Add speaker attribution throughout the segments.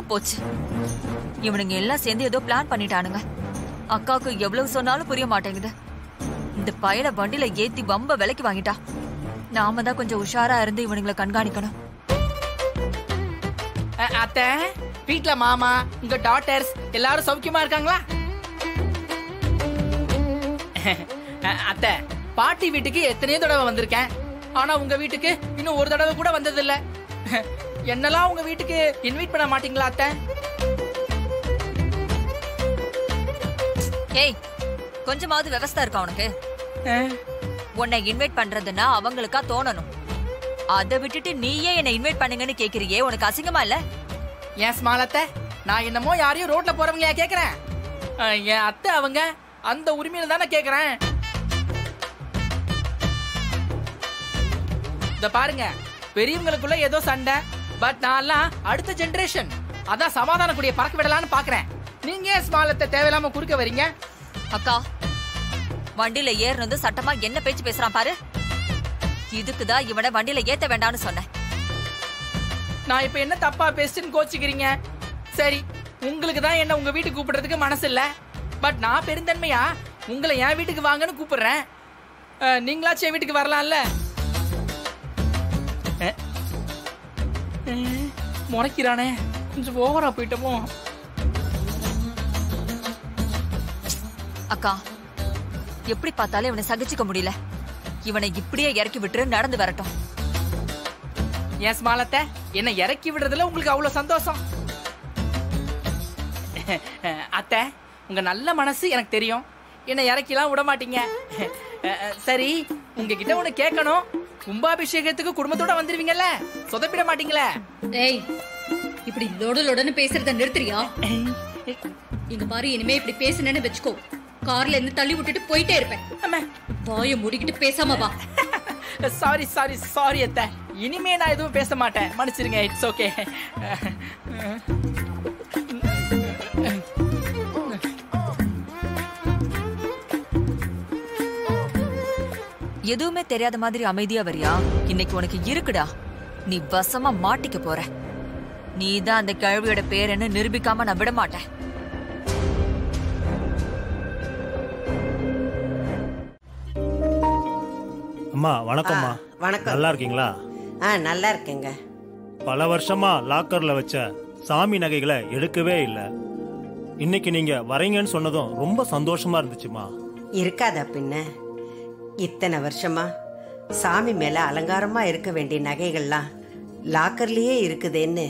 Speaker 1: எல்லாம் போச்சு. இவனுங்க எல்லாம் சேர்ந்து ஏதோ பிளான் பண்ணிட்டானுங்க. அக்காவுக்கு எவ்வளவு சொன்னாலும் புரிய மாட்டேங்குது. இந்த பயல வண்டியில ஏத்தி பம்ப விலைக்கு வாங்கிட்டா. நாம தான் கொஞ்சம் உஷாரா இருந்து இவனுங்களை கண்காணிக்கணும்.
Speaker 2: அத்தை, வீட்ல மாமா, உங்க டாட்டர்ஸ் எல்லாரும் சௌக்கியமா இருக்காங்களா? அத்தை, பாட்டி வீட்டுக்கு எத்தனையோ தடவை வந்திருக்கேன். ஆனா உங்க வீட்டுக்கு இன்னும் ஒரு தடவை கூட வந்தது இல்ல. என்னெல்லாம் உங்க வீட்டுக்கு இன்வைட் பண்ண மாட்டீங்களா அத்தை?
Speaker 1: ஏய், கொஞ்சமாவது விவசாயம் இருக்கா உனக்கு? உன்னை இன்வைட் பண்றதுன்னா அவங்களுக்கா தோணணும். அதை விட்டுட்டு நீயே என்ன இன்வைட் பண்ணுங்கன்னு கேக்குறியே, உனக்கு அசிங்கமா இல்ல?
Speaker 2: ஏன் ஸ்மாலத்தை, நான் என்னமோ யாரையும் ரோட்ல போறவங்க கேக்குறேன். என் அத்தை அவங்க அந்த உரிமையில தானே கேக்குறேன். இத பாருங்க, பெரியவங்களுக்குள்ள ஏதோ சண்டை. பட் நான் அடுத்த ஜெனரேஷன், அதான் சமாதான கூடிய பறக்க விடலான்னு பாக்குறேன். நீங்க ஏன் ஸ்மாலத்தை தேவையில்லாம குறுக்க வரீங்க?
Speaker 1: அக்கா, வண்டியில ஏறினது சட்டமா என்ன பேச்சு பேசுறான் பாரு. இதுக்குதான் இவனை வண்டியில ஏத்த வேண்டாம்னு சொன்னேன்.
Speaker 2: நான் இப்ப என்ன தப்பா பேசுன்னு கோச்சிக்கிறீங்க? சரி, உங்களுக்கு தான் என்ன உங்க வீட்டுக்கு கூப்பிடுறதுக்கு மனசு இல்ல. பட் நான் பெருந்தன்மையா உங்களை என் வீட்டுக்கு வாங்கன்னு கூப்பிடுறேன். நீங்களாச்சும் என் வீட்டுக்கு வரலாம்ல? முறைக்கிறானே, கொஞ்சம் ஓவரா போயிட்டோமோ?
Speaker 1: அக்கா, எப்படி பார்த்தாலும் இவனை சகிச்சுக்க முடியல. இவனை இப்படியே இறக்கி விட்டு நடந்து வரட்டும்.
Speaker 2: ஏன் ஸ்மாலத்தை, என்ன இறக்கி விடுறதுல உங்களுக்கு அவ்வளவு சந்தோஷம்? அத்தை, உங்க நல்ல மனசு எனக்கு தெரியும். என்ன இறக்கிலாம் விட மாட்டீங்க. சரி, உங்ககிட்ட ஒண்ணு கேட்கணும். கும்பாபிஷேகத்துக்கு குடும்பத்தோட வந்துருவீங்கல்ல, சொதப்பிட மாட்டீங்களே?
Speaker 3: ஏய், இப்படி லோடு லோடுன்னு பேசுறத நிறுத்துறியா? இங்க பாரு, இனிமே இப்படி பேசுனேன்னு வெச்சுக்கோ, கார்ல இருந்து தள்ளி விட்டுட்டு போயிட்டே இருப்பேன். வாயை மூடிக்கிட்டு பேசாம வா.
Speaker 2: சாரி சாரி சாரி அத்தை, இனிமே நான் எதுவும் பேச மாட்டேன், மன்னிச்சிருங்க. It's okay.
Speaker 1: எதுவுமே தெரியாத மாதிரி அமைதியா வரியா? இன்னைக்கு உனக்கு இருக்குடா. நீ வசமா மாட்டிக்க போற. நீதான் அந்த கிழவியோட பேர் என்ன நிரூபிக்காம நான் விட மாட்டேன்.
Speaker 4: அம்மா வணக்கம்மா.
Speaker 5: வணக்கம்.
Speaker 4: நல்லா இருக்கீங்களா?
Speaker 5: நல்லா இருக்கேங்க.
Speaker 4: பல வருஷமா லாக்கர்ல வச்ச சாமி நகைகளை எடுக்கவே இல்லை. இன்னைக்கு நீங்க வரீங்கன்னு சொன்னதும் ரொம்ப சந்தோஷமா இருந்துச்சுமா.
Speaker 5: இருக்காதா பின்ன? இத்தனை வருஷமா சாமி மேல அலங்காரமா இருக்க வேண்டிய நகைகள்லாம் லாக்கர்லயே இருக்குதுன்னு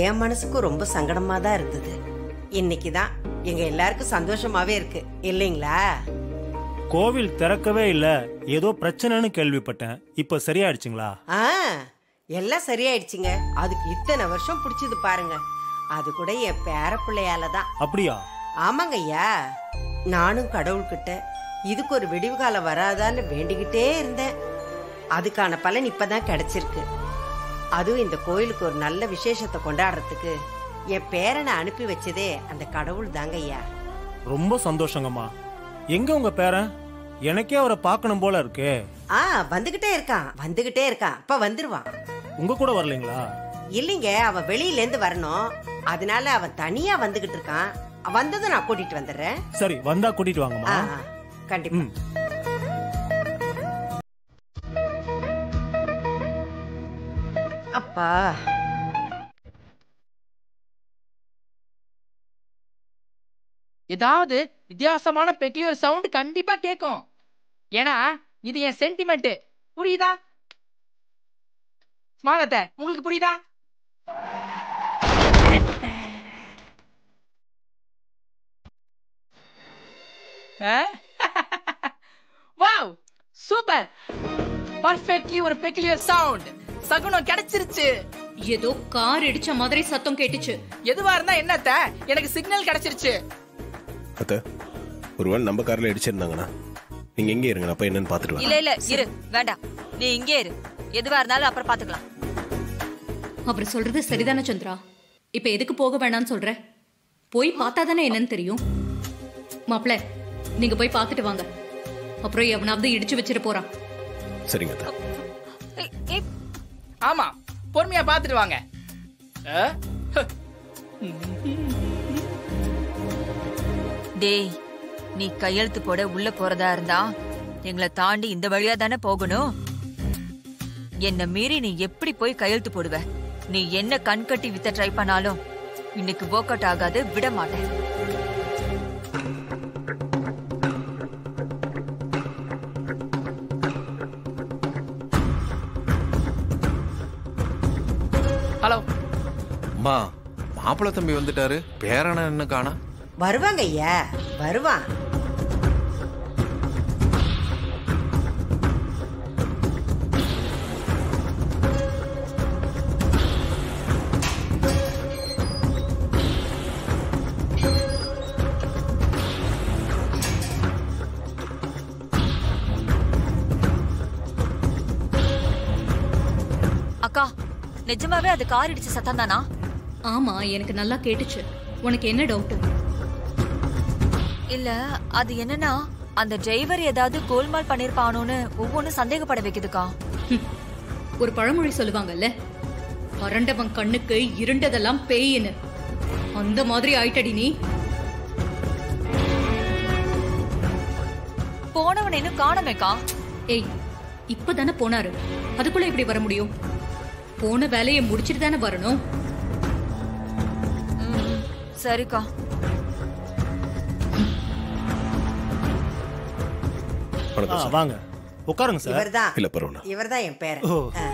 Speaker 5: என் மனசுக்கும் ரொம்ப சங்கடமா தான் இருந்தது. இன்னைக்குதான் எங்க எல்லாருக்கும் சந்தோஷமாவே இருக்கு இல்லைங்களா?
Speaker 4: கோவில் திறக்கவே இல்ல, ஏதோ பிரச்சனைன்னு கேள்விப்பட்டேன். இப்ப சரியாயிடுச்சுங்களா?
Speaker 5: எல்லாம் சரியாயிடுச்சுங்க. அதுக்கு இத்தனை வருஷம் பிடிச்சது பாருங்க. அது கூட என் பேர பிள்ளையால தான்.
Speaker 4: அப்படியா?
Speaker 5: ஆமாங்க ஐயா. நானும் கடவுள்கிட்ட இதுக்கு ஒரு விடிவு காலம் வராதான்னு வேண்டிக்கிட்டே இருந்தேன். அதுக்கான பலன் இப்பதான் கிடைச்சிருக்கு. அதுவும் இந்த கோயிலுக்கு ஒரு நல்ல விசேஷத்தை கொண்டாடுறதுக்கு என் பேரனை அனுப்பி வச்சதே அந்த கடவுள் தாங்க ஐயா.
Speaker 4: ரொம்ப சந்தோஷங்கம்மா. எங்க உங்க பேரன்? எனக்கே அவரை பார்க்கணும் போல இருக்கு.
Speaker 5: வந்துகிட்டே இருக்கான். அப்ப வந்துருவான்.
Speaker 4: உங்க கூட வரலீங்களா?
Speaker 5: இல்லைங்க, அவன் வெளியில இருந்து வரணும். அதனால அவன் தனியா வந்துகிட்டு இருக்கான். வந்ததும் நான் கூட்டிட்டு வந்துடுறேன்.
Speaker 4: சரி, வந்தா கூட்டிட்டு வாங்கம்மா.
Speaker 5: கண்டிப்பா. அப்பா,
Speaker 2: ஏதாவது வித்தியாசமான பெக்யூலர் சவுண்ட் கண்டிப்பா கேட்கும். ஏன்னா இது என் சென்டிமெண்ட். புரியுதா ஸ்மாலத்தை? உங்களுக்கு புரியுதா? வாவ், சூப்பர், பர்ஃபெக்ட்லி ஒரு பெக்யூலர் சவுண்ட். சகுனம் கிடைச்சிருச்சு.
Speaker 3: ஏதோ கார் இடிச்ச மாதிரி சத்தம் கேட்டுச்சு.
Speaker 2: எதுவா இருந்தா என்னத்த, எனக்கு சிக்னல் கிடைச்சிருச்சு.
Speaker 6: அத்த, ஒருவேளை நம்ம கார்ல இடிச்சிருந்தாங்கண்ணா, நீங்க எங்க இருங்க, அப்ப என்னன்னு பாத்துட்டு.
Speaker 1: இல்ல இரு, வேண்டாம், நீ இங்கே இரு. எதுவா இருந்தாலும் அப்புறம் பாத்துக்கலாம்.
Speaker 3: அப்புறம் சொல்றது சரிதானே சந்திரா? இப்ப எதுக்கு போக வேண்டாம்னு சொல்ற? போய் பார்த்தா தானே என்னன்னு தெரியும். மாப்பிள்ள, நீங்க போய் பார்த்துட்டு வாங்க. அப்புறம் எவனாவது இடிச்சு வச்சிட்டு போறான்.
Speaker 6: சரிங்க.
Speaker 2: ஆமா, பொறுமையா பாத்துட்டு வாங்க.
Speaker 1: டேய், நீ கையெழுத்து போட உள்ள போறதா இருந்தா எங்களை தாண்டி இந்த வழியா தானே போகணும். என்ன மீறி நீ எப்படி போய் கையெழுத்து போடுவ? நீ என்ன கண்கட்டி வித்த ட்ரை பண்ணாலும் இன்னைக்கு ஒர்க் அவுட் ஆகாது, விட மாட்டேன்.
Speaker 2: ஹலோ
Speaker 7: அம்மா, மாப்பிள்ளை தம்பி வந்துட்டாரு. பேரான என்ன காணா?
Speaker 5: வருவாங்க ஐயா, வருவான்.
Speaker 1: அக்கா, நிஜமாவே அது கார் இடிச்ச சத்தம் தானா?
Speaker 3: ஆமா, எனக்கு நல்லா கேட்டுச்சு. உனக்கு என்ன டவுட்?
Speaker 1: இல்ல, அது என்னன்னா அந்த டிரைவர் ஏதாவது கோல்மால் பண்ணிருப்பானோன்னு ஒவ்வொன்னும் சந்தேகப்பட வைக்குதுக்கா.
Speaker 3: ஒரு பழமொழி சொல்லுவாங்கல்ல, அரண்டவன் கண்ணுக்கு இருண்டதெல்லாம் பேயின்னு. அந்த மாதிரி ஆயிட்டடி நீ.
Speaker 1: போனவன் இன்னும் காணமேக்கா.
Speaker 3: ஏய், இப்பதானே போனாரு, அதுக்குள்ள இப்படி வர முடியும்? போன வேலையை முடிச்சிட்டு தானே வரணும்.
Speaker 1: சரிக்கா.
Speaker 6: வணக்கம் சார்.
Speaker 4: வாங்க உட்காருங்க சார்.
Speaker 5: இவர்தான்
Speaker 6: இல்ல பரவாயில்ல.
Speaker 5: இவர்தான் என் பேரன்.
Speaker 4: ஓ.
Speaker 5: ஆ.